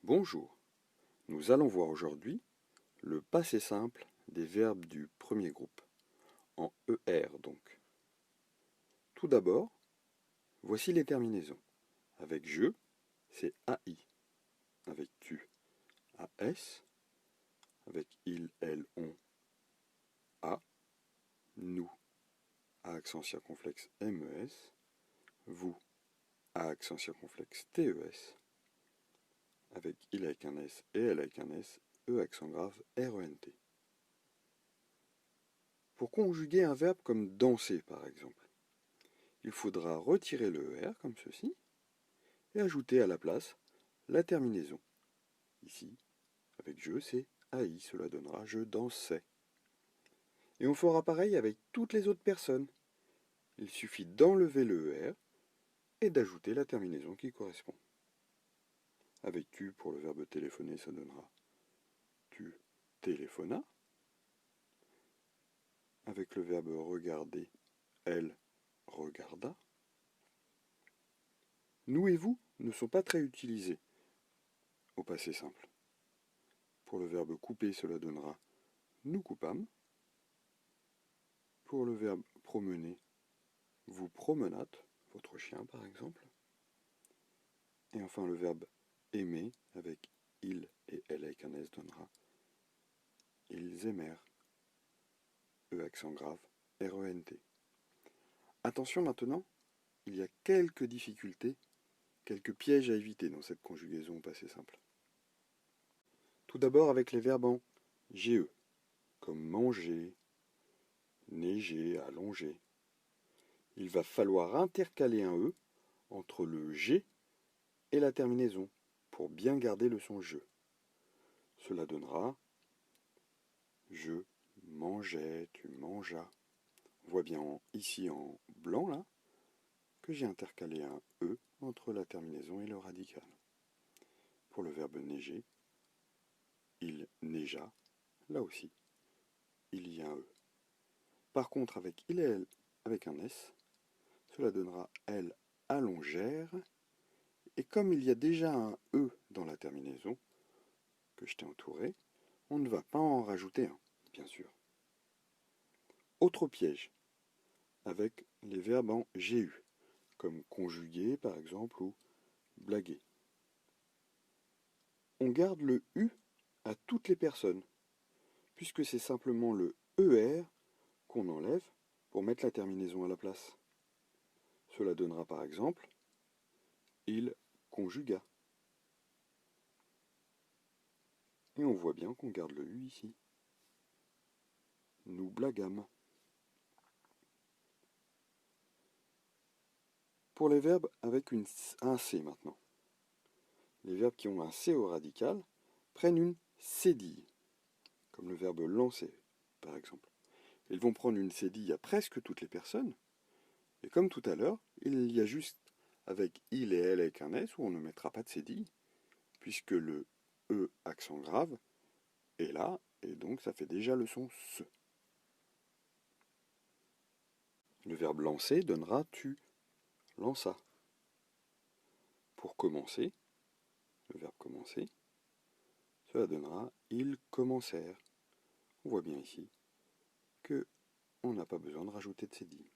Bonjour, nous allons voir aujourd'hui le passé simple des verbes du premier groupe, en ER donc. Tout d'abord, voici les terminaisons. Avec je, c'est AI. Avec tu, AS. Avec il, elle, on, A. Nous, A accent circonflexe MES. Vous, A accent circonflexe TES. Avec il avec un S et elle avec un S, E accent grave RENT. Pour conjuguer un verbe comme danser par exemple, il faudra retirer le ER comme ceci et ajouter à la place la terminaison. Ici, avec je, c'est AI, cela donnera je dansais. Et on fera pareil avec toutes les autres personnes. Il suffit d'enlever le ER et d'ajouter la terminaison qui correspond. Avec tu pour le verbe téléphoner, ça donnera tu téléphonas. Avec le verbe regarder, elle regarda. Nous et vous ne sont pas très utilisés au passé simple. Pour le verbe couper, cela donnera nous coupâmes. Pour le verbe promener, vous promenâtes, votre chien par exemple. Et enfin le verbe aimer avec il et elle avec un S donnera ils aimèrent, E accent grave, RENT. Attention maintenant, il y a quelques difficultés, quelques pièges à éviter dans cette conjugaison au passé simple. Tout d'abord avec les verbes en GE, comme manger, neiger, allonger. Il va falloir intercaler un E entre le G et la terminaison pour bien garder le son je. Cela donnera je mangeais, tu mangeas. On voit bien ici en blanc là que j'ai intercalé un E entre la terminaison et le radical. Pour le verbe neiger, il neigea, là aussi, il y a un E. Par contre, avec il et elle avec un S, cela donnera elles allongèrent. Et comme il y a déjà un E dans la terminaison que je t'ai entouré, on ne va pas en rajouter un, bien sûr. Autre piège, avec les verbes en GU, comme conjuguer par exemple ou blaguer. On garde le U à toutes les personnes, puisque c'est simplement le ER qu'on enlève pour mettre la terminaison à la place. Cela donnera par exemple il conjugua. Et on voit bien qu'on garde le U ici. Nous blaguâmes. Pour les verbes avec un C maintenant. Les verbes qui ont un C au radical prennent une cédille, comme le verbe lancer par exemple. Ils vont prendre une cédille à presque toutes les personnes, et comme tout à l'heure, il y a juste avec il et elle avec un S où on ne mettra pas de cédille, puisque le E accent grave est là, et donc ça fait déjà le son se. Le verbe lancer donnera tu lança. Pour commencer, le verbe commencer, cela donnera ils commencèrent. On voit bien ici que on n'a pas besoin de rajouter de cédille.